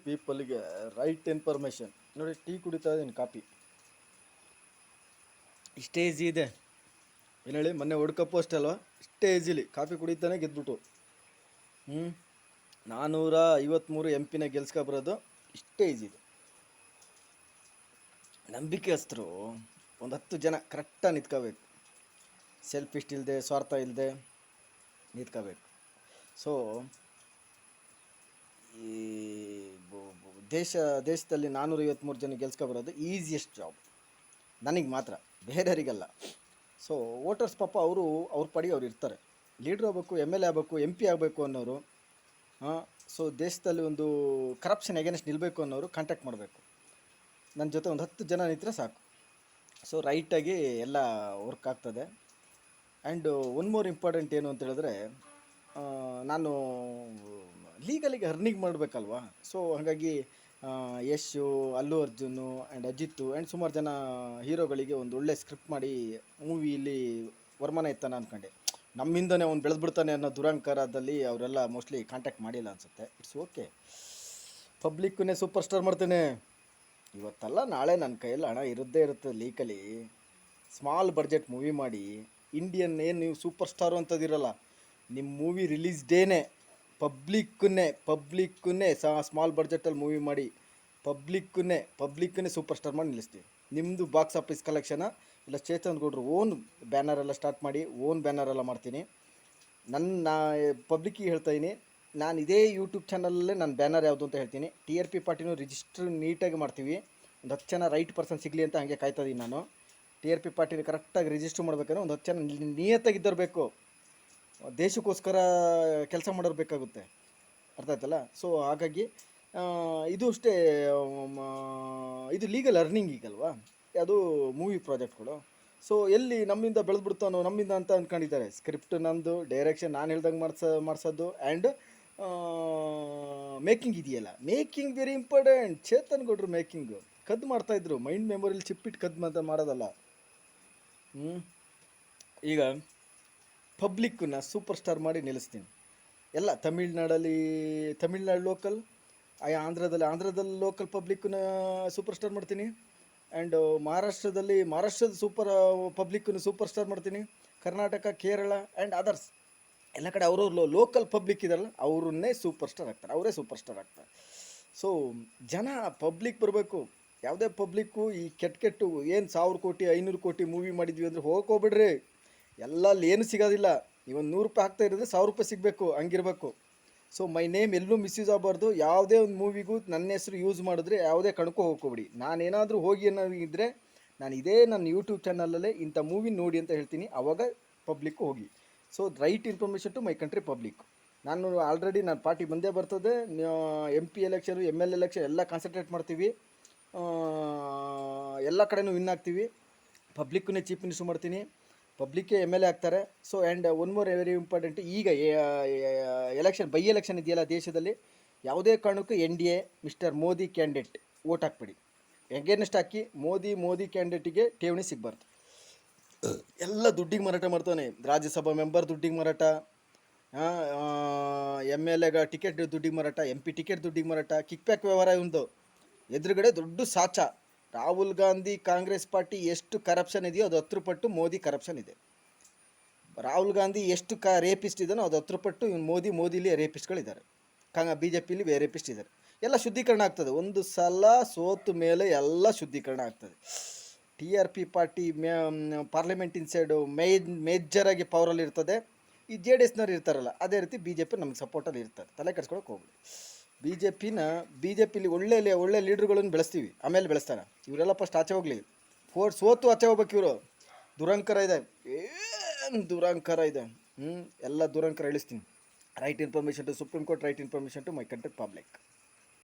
ಪೀಪಲ್ಗೆ right information ನೋಡಿ. Tea ಕುಡಿತಾ ಇದ್ದೀನಿ, ಕಾಪಿ ಇಷ್ಟೇ ಈಸಿ ಇದೆ. ಏನು ಹೇಳಿ, ಮೊನ್ನೆ ವರ್ಲ್ಡ್ ಕಪ್ಪು ಅಷ್ಟೇ ಅಲ್ವಾ, ಇಷ್ಟೇ ಈಸಿಲಿ ಕಾಫಿ ಕುಡಿತಾನೆ ಗೆದ್ಬಿಟ್ಟು 453 MP ಗೆಲ್ಸ್ಕೊಬರೋದು ಇಷ್ಟೇ ಈಸಿ ಇದೆ. ನಂಬಿಕೆಸ್ತರು ಒಂದು 10 ಜನ ಕರೆಕ್ಟಾಗಿ ನಿಂತ್ಕೋಬೇಕು, ಸೆಲ್ಫಿಸ್ಟ್ ಇಲ್ಲದೆ, ಸ್ವಾರ್ಥ ಇಲ್ಲದೆ ನಿಂತ್ಕೋಬೇಕು. ಸೊ ಈ ದೇಶದಲ್ಲಿ 453 ಜನ ಗೆಲ್ಸ್ಕೊಬರೋದು ಈಸಿಯೆಸ್ಟ್ ಜಾಬ್ ನನಗೆ ಮಾತ್ರ, ಬೇರೆಯವರಿಗಲ್ಲ. ಸೊ ವೋಟರ್ಸ್ ಪಾಪ ಅವ್ರ ಪಡಿ ಅವ್ರು ಇರ್ತಾರೆ. ಲೀಡ್ರ್ ಆಗಬೇಕು, MLA ಆಗಬೇಕು, MP ಆಗಬೇಕು ಅನ್ನೋರು, ಸೊ ದೇಶದಲ್ಲಿ ಒಂದು ಕರಪ್ಷನ್ ಎಗೇನೆಸ್ಟ್ ನಿಲ್ಲಬೇಕು ಅನ್ನೋರು ಕಾಂಟ್ಯಾಕ್ಟ್ ಮಾಡಬೇಕು. ನನ್ನ ಜೊತೆ ಒಂದು 10 ಜನ ನಿಂತರೆ ಸಾಕು. ಸೊ ರೈಟಾಗಿ ಎಲ್ಲ ವರ್ಕ್ ಆಗ್ತದೆ. ಆ್ಯಂಡ್ ಒನ್ ಮೋರ್ ಇಂಪಾರ್ಟೆಂಟ್ ಏನು ಅಂತ ಹೇಳಿದ್ರೆ, ನಾನು ಲೀಗಲಿಗೆ ಅರ್ನಿಂಗ್ ಮಾಡಬೇಕಲ್ವಾ. ಸೊ ಹಾಗಾಗಿ ಯಶು, ಅಲ್ಲು ಅರ್ಜುನು ಆ್ಯಂಡ್ ಅಜಿತ್ತು ಆ್ಯಂಡ್ ಸುಮಾರು ಜನ ಹೀರೋಗಳಿಗೆ ಒಂದು ಒಳ್ಳೆ ಸ್ಕ್ರಿಪ್ಟ್ ಮಾಡಿ ಮೂವಿಲಿ ವರ್ಮನ ಎತ್ತಾನ ಅಂದ್ಕೊಂಡೆ. ನಮ್ಮಿಂದನೇ ಅವ್ನು ಬೆಳೆದ್ಬಿಡ್ತಾನೆ ಅನ್ನೋ ದುರಂಕಾರದಲ್ಲಿ ಅವರೆಲ್ಲ ಮೋಸ್ಟ್ಲಿ ಕಾಂಟ್ಯಾಕ್ಟ್ ಮಾಡಿಲ್ಲ ಅನಿಸುತ್ತೆ. It's okay. ಪಬ್ಲಿಕ್ಕನ್ನೇ ಸೂಪರ್ ಸ್ಟಾರ್ ಮಾಡ್ತೇನೆ ಇವತ್ತಲ್ಲ ನಾಳೆ. ನನ್ನ ಕೈಯಲ್ಲಿ ಹಣ ಇರುತ್ತೆ ಲೀಕಲಿ. ಸ್ಮಾಲ್ ಬಡ್ಜೆಟ್ ಮೂವಿ ಮಾಡಿ ಇಂಡಿಯನ್ ಏನು ನೀವು ಸೂಪರ್ ಸ್ಟಾರು ಅಂತದಿರಲ್ಲ, ನಿಮ್ಮ ಮೂವಿ ರಿಲೀಸ್ ಡೇನೇ ಪಬ್ಲಿಕ್ಕನ್ನೇ ಸ್ಮಾಲ್ ಬಡ್ಜೆಟಲ್ಲಿ ಮೂವಿ ಮಾಡಿ ಪಬ್ಲಿಕ್ಕನ್ನೇ ಸೂಪರ್ ಸ್ಟಾರ್ ಮಾಡಿ ನಿಲ್ಲಿಸ್ತೀವಿ. ನಿಮ್ಮದು ಬಾಕ್ಸ್ ಆಫೀಸ್ ಕಲೆಕ್ಷನ ಇಲ್ಲ ಚೇತನ್ ಗೌಡ್ರು ಓನ್ ಬ್ಯಾನರೆಲ್ಲ ಸ್ಟಾರ್ಟ್ ಮಾಡಿ ಓನ್ ಬ್ಯಾನರೆಲ್ಲ ಮಾಡ್ತೀನಿ. ನನ್ನ ಪಬ್ಲಿಕ್ಕಿಗೆ ಹೇಳ್ತಾಯಿದ್ದೀನಿ, ನಾನು ಇದೇ ಯೂಟ್ಯೂಬ್ ಚಾನಲಲ್ಲೇ ನನ್ನ ಬ್ಯಾನರ್ ಯಾವುದು ಅಂತ ಹೇಳ್ತೀನಿ. TRP ಪಾರ್ಟಿನೂ ರಿಜಿಸ್ಟ್ರ್ ನೀಟಾಗಿ ಮಾಡ್ತೀವಿ. ಒಂದು 10 ಜನ ರೈಟ್ ಪರ್ಸನ್ ಸಿಗಲಿ ಅಂತ ಹಾಗೆ ಕಾಯ್ತಾಯಿದ್ದೀನಿ ನಾನು. TRP ಪಾರ್ಟಿನ ಕರೆಕ್ಟಾಗಿ ರಿಜಿಸ್ಟ್ರ್ ಮಾಡ್ಬೇಕಾದ್ರೆ ಒಂದು 10 ಜನ ನಿಯತ್ತಾಗಿದ್ದರಬೇಕು, ದೇಶಕ್ಕೋಸ್ಕರ ಕೆಲಸ ಮಾಡಿರ್ಬೇಕಾಗುತ್ತೆ. ಅರ್ಥ ಆಯ್ತಲ್ಲ. ಸೊ ಹಾಗಾಗಿ ಇದು ಅಷ್ಟೇ, ಇದು ಲೀಗಲ್ ಅರ್ನಿಂಗ್ ಈಗಲ್ವಾ ಅದು ಮೂವಿ ಪ್ರಾಜೆಕ್ಟ್ಗಳು. ಸೊ ಎಲ್ಲಿ ನಮ್ಮಿಂದ ಬೆಳೆದ್ಬಿಡ್ತಾನೋ ನಮ್ಮಿಂದ ಅಂತ ಅಂದ್ಕೊಂಡಿದ್ದಾರೆ. ಸ್ಕ್ರಿಪ್ಟ್ ನಂದು, ಡೈರೆಕ್ಷನ್ ನಾನು ಹೇಳ್ದಂಗೆ ಮಾಡಿಸೋದು ಆ್ಯಂಡ್ ಮೇಕಿಂಗ್ ಇದೆಯಲ್ಲ, ಮೇಕಿಂಗ್ ವೆರಿ ಇಂಪಾರ್ಟೆಂಟ್. ಚೇತನ್ ಗೌಡ್ರು ಮೇಕಿಂಗು ಕದ್ದು ಮಾಡ್ತಾಯಿದ್ರು, ಮೈಂಡ್ ಮೆಮೊರಿಲಿ ಚಿಪ್ಪಿಟ್ಟು ಕದ್ದು ಮಾಡೋದಲ್ಲ. ಈಗ ಪಬ್ಲಿಕ್ಕನ್ನ ಸೂಪರ್ ಸ್ಟಾರ್ ಮಾಡಿ ನಿಲ್ಲಿಸ್ತೀನಿ. ಎಲ್ಲ ತಮಿಳ್ನಾಡು ಲೋಕಲ್, ಆಂಧ್ರದಲ್ಲಿ ಲೋಕಲ್ ಪಬ್ಲಿಕ್ಕನ್ನ ಸೂಪರ್ ಸ್ಟಾರ್ ಮಾಡ್ತೀನಿ. ಆ್ಯಂಡ್ ಮಹಾರಾಷ್ಟ್ರದ ಸೂಪರ್ ಪಬ್ಲಿಕ್ಕನ್ನು ಸೂಪರ್ ಸ್ಟಾರ್ ಮಾಡ್ತೀನಿ. ಕರ್ನಾಟಕ, ಕೇರಳ ಆ್ಯಂಡ್ ಅದರ್ಸ್ ಎಲ್ಲ ಕಡೆ ಅವರು ಲೋಕಲ್ ಪಬ್ಲಿಕ್ ಇದಾರಲ್ಲ ಅವರನ್ನೇ ಸೂಪರ್ ಸ್ಟಾರ್ ಆಗ್ತಾರೆ, ಅವರೇ ಸೂಪರ್ ಸ್ಟಾರ್ ಆಗ್ತಾರೆ. ಸೊ ಜನ ಪಬ್ಲಿಕ್ ಬರಬೇಕು. ಯಾವುದೇ ಪಬ್ಲಿಕ್ಕು ಈ ಕೆಟ್ಟು ಏನು 1000 ಕೋಟಿ 500 ಕೋಟಿ ಮೂವಿ ಮಾಡಿದ್ವಿ ಅಂದರೆ ಹೋಗ್ಬಿಡ್ರಿ. ಎಲ್ಲಲ್ಲಿ ಏನು ಸಿಗೋದಿಲ್ಲ. ಇವೊಂದು 100 ರೂಪಾಯಿ ಹಾಕ್ತಾ ಇರೋದ್ರೆ 1000 ರೂಪಾಯಿ ಸಿಗಬೇಕು, ಹಂಗಿರಬೇಕು. ಸೊ ಮೈ ನೇಮ್ ಎಲ್ಲೂ ಮಿಸ್ಯೂಸ್ ಆಗಬಾರ್ದು. ಯಾವುದೇ ಒಂದು ಮೂವಿಗೂ ನನ್ನ ಹೆಸರು ಯೂಸ್ ಮಾಡಿದ್ರೆ ಯಾವುದೇ ಕಣ್ಕೋ ಹೋಗ್ಕೊಬಿಡಿ. ನಾನೇನಾದರೂ ಹೋಗಿ ಅನ್ನೋದಿದ್ದರೆ ನಾನು ಇದೇ ನನ್ನ ಯೂಟ್ಯೂಬ್ ಚಾನಲಲ್ಲೇ ಇಂಥ ಮೂವಿ ನೋಡಿ ಅಂತ ಹೇಳ್ತೀನಿ, ಆವಾಗ ಪಬ್ಲಿಕ್ಕು ಹೋಗಿ. So right information to my country public. ನಾನು ಆಲ್ರೆಡಿ ನನ್ನ ಪಾರ್ಟಿ ಬಂದೇ ಬರ್ತದೆ. MP ಎಲೆಕ್ಷನು, MLA ಎಲೆಕ್ಷನ್ ಎಲ್ಲ ಕಾನ್ಸಂಟ್ರೇಟ್ ಮಾಡ್ತೀವಿ, ಎಲ್ಲ ಕಡೆನೂ ವಿನ್ ಆಗ್ತೀವಿ. ಪಬ್ಲಿಕ್ಕನ್ನೇ ಚೀಫ್ ಮಿನಿಸ್ಟರ್ ಮಾಡ್ತೀನಿ, ಪಬ್ಲಿಕ್ಕೇ MLA ಆಗ್ತಾರೆ. So and one more very important, ಈಗ ಬೈ ಎಲೆಕ್ಷನ್ ಇದೆಯಲ್ಲ ದೇಶದಲ್ಲಿ, ಯಾವುದೇ ಕಾರಣಕ್ಕೂ NDA mister Modi candidate vote ಹಾಕ್ಬಿಡಿ. ಎಗೇನೆಸ್ಟ್ ಹಾಕಿ ಮೋದಿ ಕ್ಯಾಂಡಿಡೇಟಿಗೆ ಠೇವಣಿ ಸಿಗಬಾರ್ದು. ಎಲ್ಲ ದುಡ್ಡಿಗೆ ಮಾರಾಟ ಮಾಡ್ತಾನೆ. ರಾಜ್ಯಸಭಾ ಮೆಂಬರ್ ದುಡ್ಡಿಗೆ ಮಾರಾಟ, MLA ಟಿಕೆಟ್ ದುಡ್ಡಿಗೆ ಮಾರಾಟ, MP ಟಿಕೆಟ್ ದುಡ್ಡಿಗೆ ಮಾರಾಟ, ಕಿಕ್ ಬ್ಯಾಕ್ ವ್ಯವಹಾರ ಒಂದು ಎದುರುಗಡೆ ದೊಡ್ಡ ಸಾಚ. ರಾಹುಲ್ ಗಾಂಧಿ ಕಾಂಗ್ರೆಸ್ ಪಾರ್ಟಿ ಎಷ್ಟು ಕರಪ್ಷನ್ ಇದೆಯೋ ಅದು 10 ಪಟ್ಟು ಮೋದಿ ಕರಪ್ಷನ್ ಇದೆ. ರಾಹುಲ್ ಗಾಂಧಿ ಎಷ್ಟು ರೇಪಿಸ್ಟ್ ಇದೆಯೋ ಅದು 10 ಪಟ್ಟು ಮೋದಿಲಿ ರೇಪಿಸ್ಟ್ಗಳಿದ್ದಾರೆ. BJPಲಿ ರೇಪಿಸ್ಟ್ ಇದ್ದಾರೆ. ಎಲ್ಲ ಶುದ್ಧೀಕರಣ ಆಗ್ತದೆ. ಒಂದು ಸಲ ಸೋತು ಮೇಲೆ ಎಲ್ಲ ಶುದ್ಧೀಕರಣ ಆಗ್ತದೆ. TRP ಪಾರ್ಟಿ ಪಾರ್ಲಿಮೆಂಟ್ ಇನ್ಸೈಡು ಮೇಜರಾಗಿ ಪವರಲ್ಲಿ ಇರ್ತದೆ. ಈ JDSನವ್ರು ಇರ್ತಾರಲ್ಲ ಅದೇ ರೀತಿ BJP ನಮಗೆ ಸಪೋರ್ಟಲ್ಲಿ ಇರ್ತಾರೆ. ತಲೆ ಕೆಡ್ಸ್ಕೊಳಕ್ಕೆ ಹೋಗ್ಬಿಡಿ. BJPಲಿ ಒಳ್ಳೆ ಲೀಡ್ರುಗಳನ್ನು ಬೆಳೆಸ್ತೀವಿ, ಆಮೇಲೆ ಬೆಳೆಸ್ತಾನೆ. ಇವರೆಲ್ಲ ಫಸ್ಟ್ ಆಚೆ ಹೋಗಲಿ, ಸೋತು ಆಚೆ ಹೋಗ್ಬೇಕು. ಇವರು ದುರಂಕಾರ ಇದೆ, ಏನು ದುರಂಕಾರ ಇದೆ. ಎಲ್ಲ ದುರಂಕಾರ ಇಳಿಸ್ತೀನಿ. Right information to supreme court, right information to my country public.